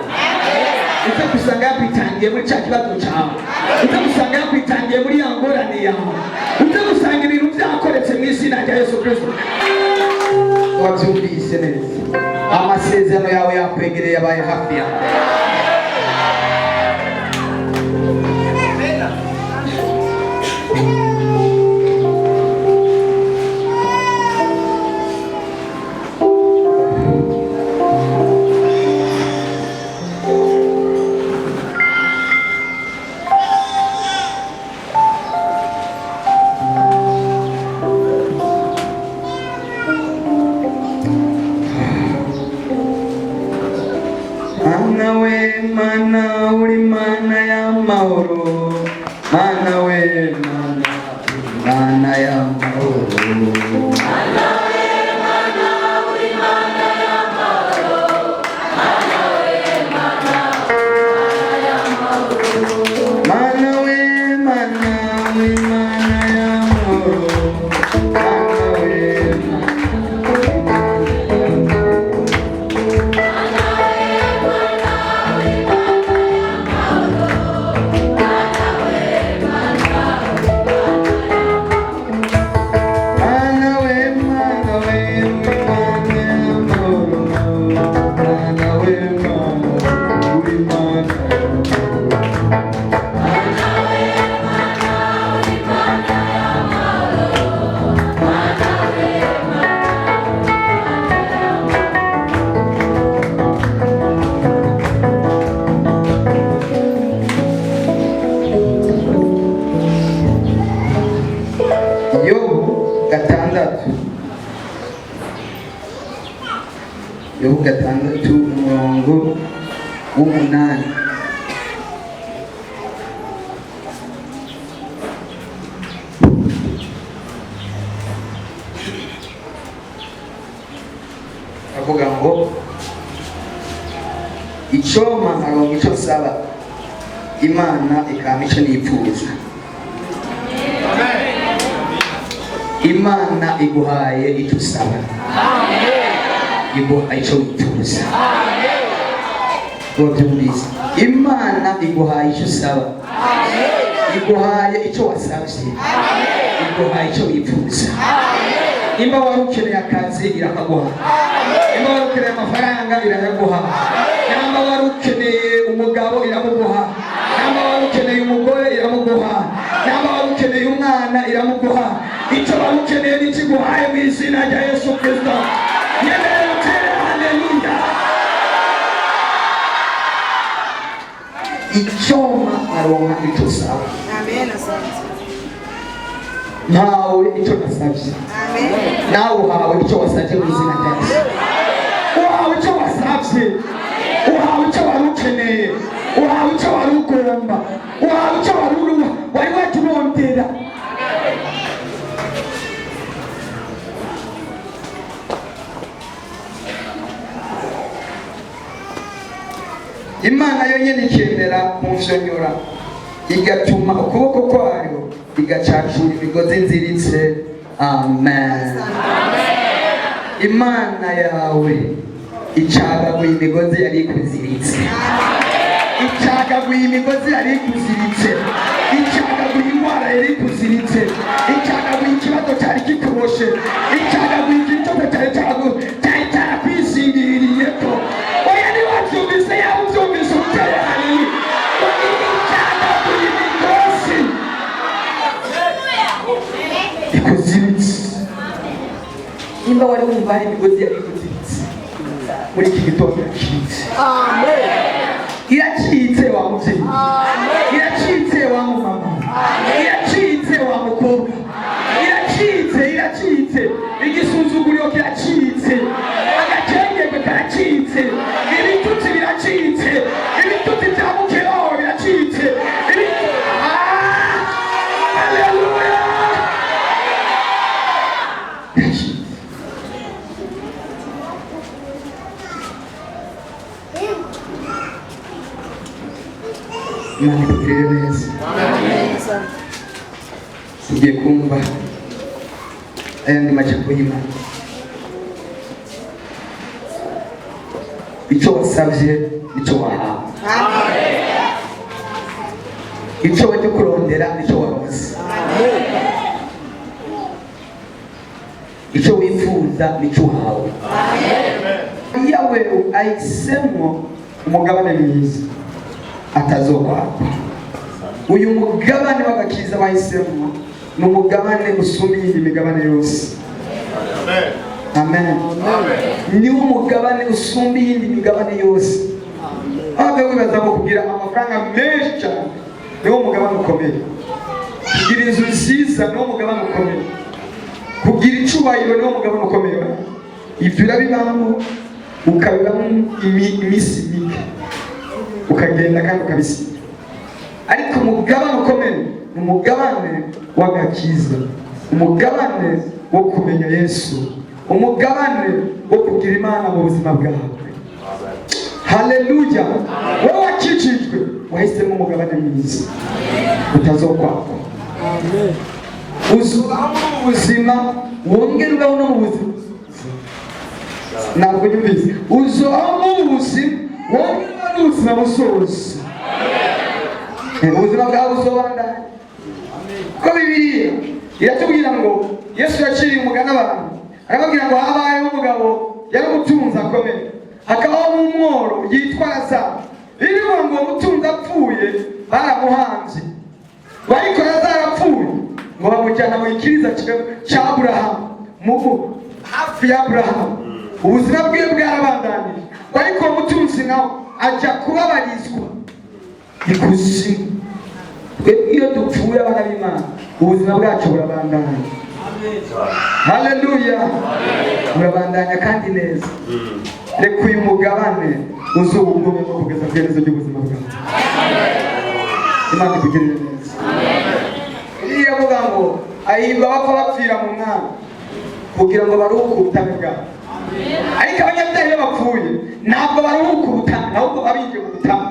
uze gusanga yakwitangiye muri cya kibazo cyawe, uze gusanga yakwitangiye muri ya ngorane yawe, uze gusanga ibintu byakoretse mu izina rya Yesu Kristo. Wabyumvise neza, amasezerano yawe yakwegereye, abaye hafi yawe. Mana uri Mana y'amahoro, Mana we Mana gatandatu umurongo w'umunani. avuga ngo icyo mparongo icyo saba Imana ikampa icyo nipfuza. Imana iguhaye icyo usaba, iguha icyo wipfuza. Wabyumvise? Imana iguhaye icyo usaba, iguhaye icyo wasabye, iguhaye icyo wipfuza. Nimba wari ukeneye akazi irakaguha, nimba wari ukeneye amafaranga irayaguha, nimba wari ukeneye umugabo iramuguha, nimba wari ukeneye umugore iramuguha, nimba wari ukeneye umwana iramuguha. Icyo wari ukeneye n'ikiguhaye mu izina rya Yesu Kristo. Yemerera utere haleluya. Icyo mparonka icyo usaba. Amen. Asante. Ntawe icyo nasabye, Amen. nawe uhawe icyo wasabye mu izina rya Yesu. Uhawe icyo wasabye, uhawe icyo wari ukeneye, uhawe icyo wari ugomba, uhawe icyo wari waturondera. Imana yonyine ikemera mu vyonyora, igatuma ukuboko kwayo igacacura imigozi nziritse. Amen. Imana yawe icagaguye imigozi yari ikuziritse, icagaguye imigozi yari ikuziritse, icagaguye indwara yari ikuziritse, icagaguye ikibazo cyari kikuboshe, icagaguye ikibazo cyari cyarakwisingiriyeko. Oya niwavyumvise yawe uvyumvise utere haleluya. Icagaguye imigozi ikuziritse. Nimba wari wumva hari imigozi yari ikuziritse, muri iki gitondo iracitse. Iracitse wa muvyeyi, iracitse wa mumama, iracitse wa mukobwa, iracitse. Igisuzuguriro kiracitse, agakengenge karacitse, ibitutsi biracitse, ibitutsi bya mukeho biracitse. Haleluya. Imana ikugirire neza. Ugiye kumva ayandi majambo y'Imana. Icyo wasabye nicyo wahawe, icyo wajya kurondera nicyo waronse, icyo wifuza nicyo uhawe. Yawe ahisemo umugabane mwiza atazokwakwa. Uyu mugabane w'agakiza wahisemo ni umugabane usumba iyindi migabane yose. Amen. Ni umugabane usumba iyindi migabane yose. Abe wibaza ngo kugira amafaranga menshi cyane ni umugabane ukomeye, kugira inzu nziza ni umugabane ukomeye, kugira icubahiro ni umugabane ukomeye. Ibyo urabibamo ukabibamo iminsi mike ukagenda kandi ukabisiga. Ariko umugabane ukomeye ni umugabane w'agakiza, umugabane wo kumenya Yesu, umugabane wo kugira Imana mu buzima bwawe. Haleluya. Wowe wakijijwe wahisemo umugabane mwiza utazokwakwa. Uzubaho mu buzima, wongere ubaho no mu buzima. Ntabwo nyumvise. Uzubaho mu buzima, wongere ubaho n'ubuzima busoza. Ubuzima bwawe buzobandanya. Ko Bibiliya iratubwira ngo Yesu yaciriye umugani abantu, arababwira ngo habayeho umugabo yari umutunzi akomeye, hakabaho n'umworo yitwa Lazaro. Iriho ngo umutunzi apfuye baramuhambye, ariko Lazaro apfuye ngo bamujyana mu ikiriza cya Aburahamu, hafi ya Aburahamu. Ubuzima bwe bwarabandanije, ariko umutunzi nawe ajya kubabarizwa ikuzimu. Iyo dupfuye abana b'Imana ubuzima bwacu burabandanya. Haleluya. Burabandanya kandi neza. reka uyu mugabane uzuwugumemo kugeza ku iherezo ry'ubuzima bwawe. Imana ikugirire neza. Iriya avuga ngo ahirwa abapfa bapfira mu mwami kugira ngo baruhuke ubutane bwabo. Ariko abanyabyaha iyo bapfuye ntabwo baruhuka ubutane, ahubwo babinjiye mu butane.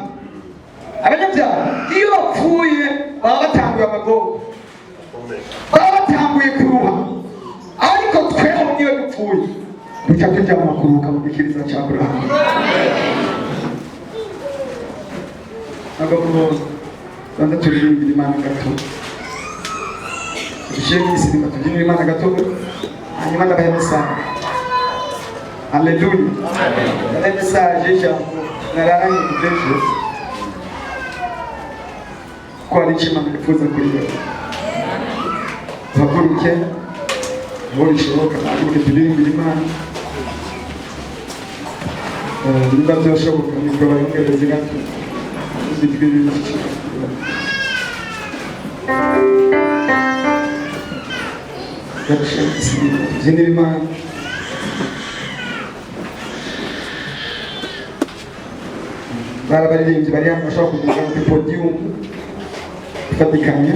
Abanyabyaha iyo bapfuye baba batanguye amagogo, baba batanguye kuruha. Ariko tweho niyo dupfuye duca tujyanwa kuruhuka mu gikiriza cya Aburahamu. Rwanda turirimbira Imana gato, dushyire mu isinima tubyinire Imana gato, hanyuma ndabaha mesaje. Haleluya. Ndabaha mesaje y'ijambo nararanye kudejo ko hari icyo Imana yifuza kuri wowe. Uhaguruke aho bishoboka, uhaguruke turirimbire Imana. Niba byashoboka nibwo bayongereze gato tubyinire Imana. Bari abaririmbyi bari hano bashobora kugenda kuri podiyumu ifatikanye.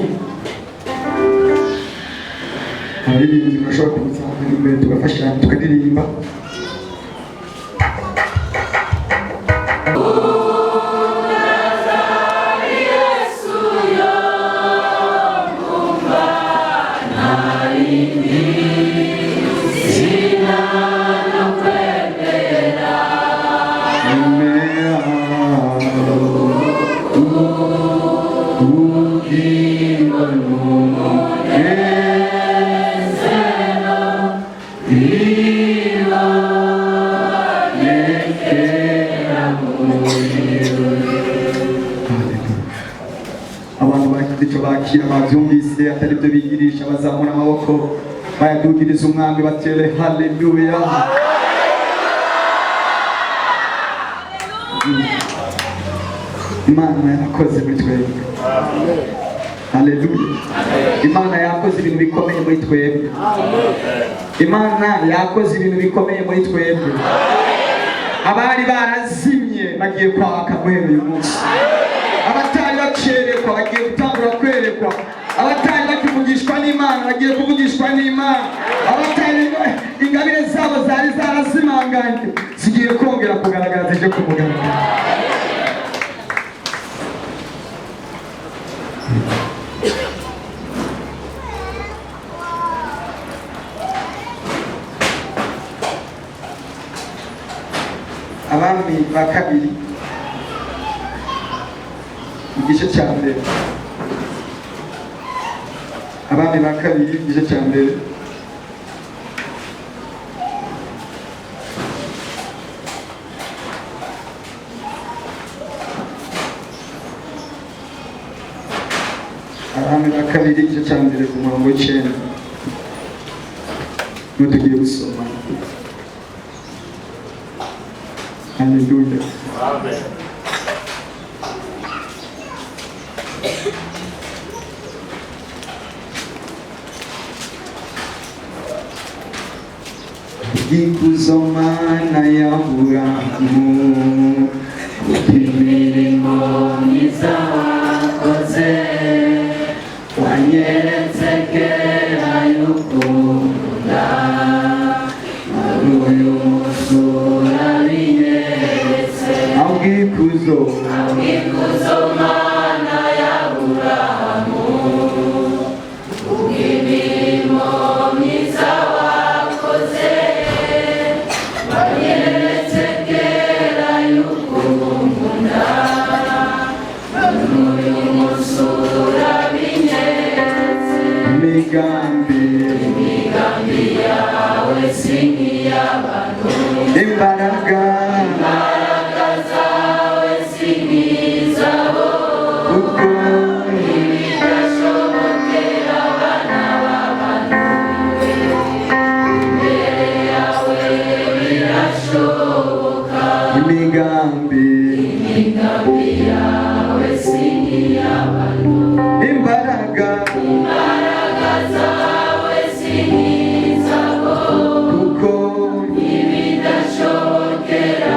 Abaririmbyi bashobora kuza imbere tugafashanya tukadirimba. Abantu bagize icyo bakira babyumvise atari byo bigirisha, bazamura amaboko bayadugiriza umwami batere haleluya. Imana yakoze muri twebwe. Haleluya. Imana yakoze ibintu bikomeye muri twebwe. Imana yakoze ibintu bikomeye muri twebwe. Abari barazimye bagiye kwaka guhera uyu munsi. Abatari bacerekwa bagiye gutangura kwerekwa. Abatari bakivugishwa n'Imana bagiye kuvugishwa n'Imana. Abatari ingabire zabo zari zarazimanganye zigiye kongera kugaragara, zije kumugaragara. Abami ba kabiri igice cya mbere. Abami ba kabiri igice cya mbere. Abami ba kabiri igice cya mbere ku murongo w'icenda niho tugiye gusoma. Haleluya. Amen. Ikuzo Mana ya Aburahamu, imirimo myiza wakoze, wanyeretse kera y'ukunda, muri uyu munsi urabinyeretse. Ikuzo Mana ya Aburahamu, imirimo myiza wakoze, wanyeretse kera y'ukunda, muri uyu munsi urabinyeretse. Imigambi yawe si nk'iy'abantu, imbaraga zawe si nk'izabo, kuko ibidashobokera abana b'abantu, imbere yawe birashoboka. Imigambi yawe si nk'iy'abantu, imbaraga zawe si nk'izabo, kuko ibidashobokera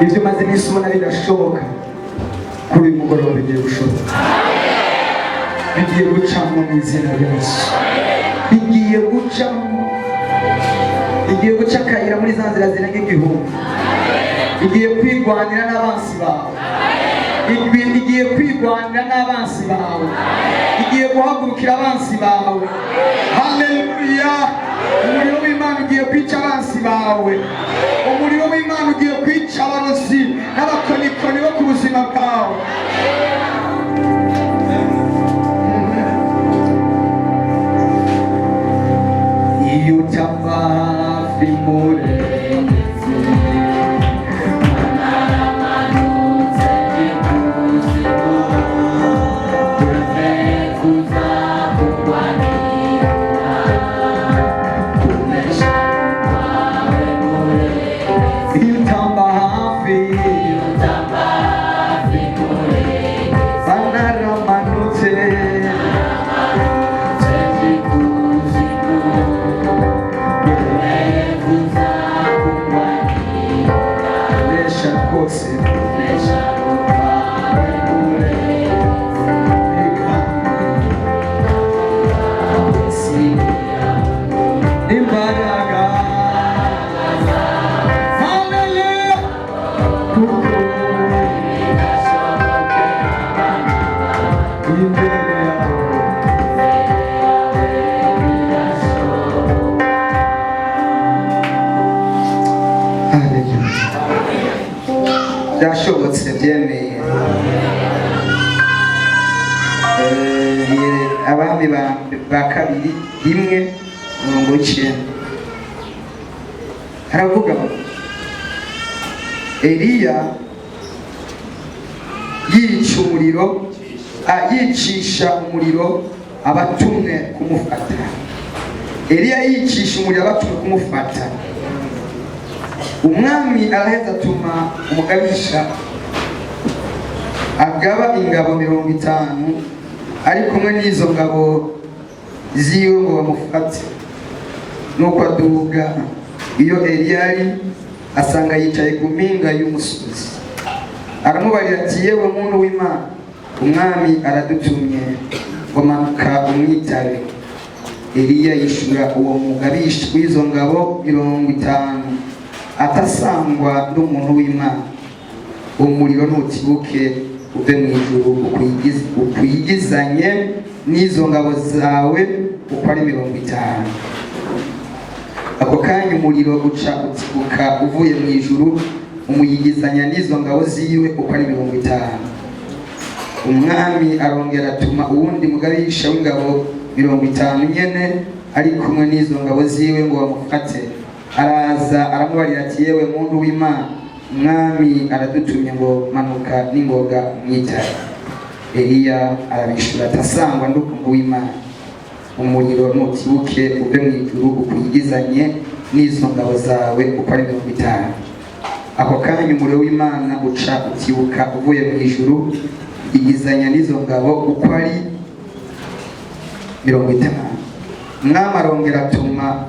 Ibyo maze nisubona bidashoboka kuri uyu mugoroba bigiye gushoboka, bigiye gucamo mu izina rya Yesu, bigiye gucamo, bigiye guca akayira muri za nzira zirenga igihumbi, bigiye kwigwanira n'abansi bawe, bigiye kwigwanira n'abansi bawe, bigiye guhagurukira abansi bawe. Haleluya! Umuriro w'Imana ugiye kwica abansi bawe, umuriro w'Imana ugiye kwica abarozi n'abakonikoni bo ku buzima bwawe. Iyo utava hafi murengezi naramanutse ikuzimu, kuza kurwanira kunesha kwawe murengezi. Iyo utava hafi murengezi naramanutse byashobotse byemeye. Abami ba kabiri 1:9 haravuga ngo Eliya yicisha umuriro abatumwe kumufata. Eliya yicisha umuriro abatumwe kumufata. Umwami araheza atuma umugabisha agaba ingabo 50 ari kumwe n'izo ngabo ziwe ngo bamufate. Nuko aduga iyo Eliya asanga yicaye ku mpinga y'umusozi, aramubarira ati, yewe muntu w'Imana, umwami aradutumye ngo manuka umwitabe. Eliya yishura uwo mugabisha w'izo ngabo 50 atasangwa n'umuntu w'Imana. Umuriro nutibuke uve mu ijuru ukwigizanye n'izo ngabo zawe uko ari 50. Ako kanya umuriro uca utibuka uvuye mu ijuru umuyigizanya n'izo ngabo ziwe uko ari 50. Umwami arongera atuma uwundi mugabisha w'ingabo 50 nyene ari kumwe n'izo ngabo ziwe ngo bamufate. Araza aramubarira ati, yewe muntu w'Imana, umwami aradutumye ngo manuka n'ingoga mwitabe. Eliya arabishura atasangwa n'umuntu w'Imana. Umuriro nutibuke uve mu ijuru ukwigizanye n'izo ngabo zawe uko ari 50. Ako kanya umuriro w'Imana uca utibuka uvuye mu ijuru igizanya n'izo ngabo uko ari 50. Umwami arongera atuma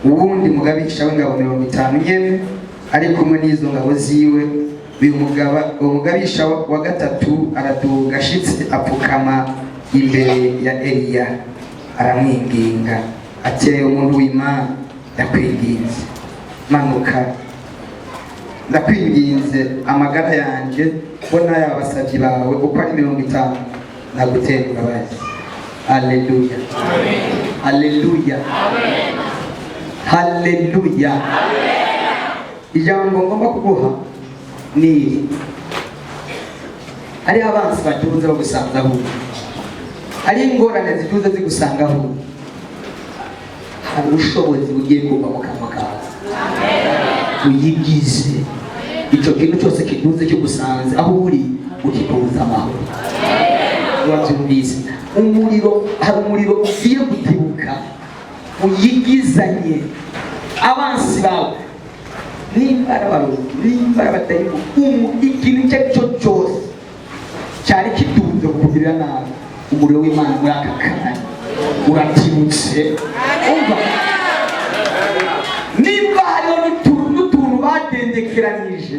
uwundi mugabisha w'ingabo 50 nyene ari kumwe n'izo ngabo ziwe. Uwo mugabisha wa gatatu araduga ashitse apfukama imbere ya Eliya aramwinginga ati umuntu w'Imana ndakwinginze manuka ndakwinginze amagara yanjye ko n'aya basavyi bawe uko ari 50 nagutera imbabazi. Haleluya, haleluya, haleluya. Ijambo ngomba kuguha ni ari abansi batunze bagusangaho, ari ingorane zitunze zigusangaho, hari ubushobozi bugiye kuva mu kanwa kawe. Uyigize icyo kintu cyose kitunze cyo gusanze aho uri ukikubuza amahoro. Wabyumvise umuriro, hari umuriro ugiye gutibuka uyigizanye abansi bawe nimbara baruzi nimbara batayimo ikintu icyo ari cyo cyose cyari kitunze kukugirira nabi. Umuriro w'Imana muri aka kanya uratibutse. Umva, nimba hariho n'utuntu badendekeranije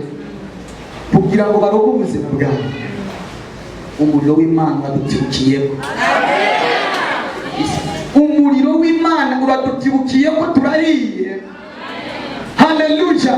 kugira ngo baroge ubuzima bwawe, umuriro w'Imana uradutibukiyeho. Umuriro w'Imana uradutibukiyeho turariye. Haleluya.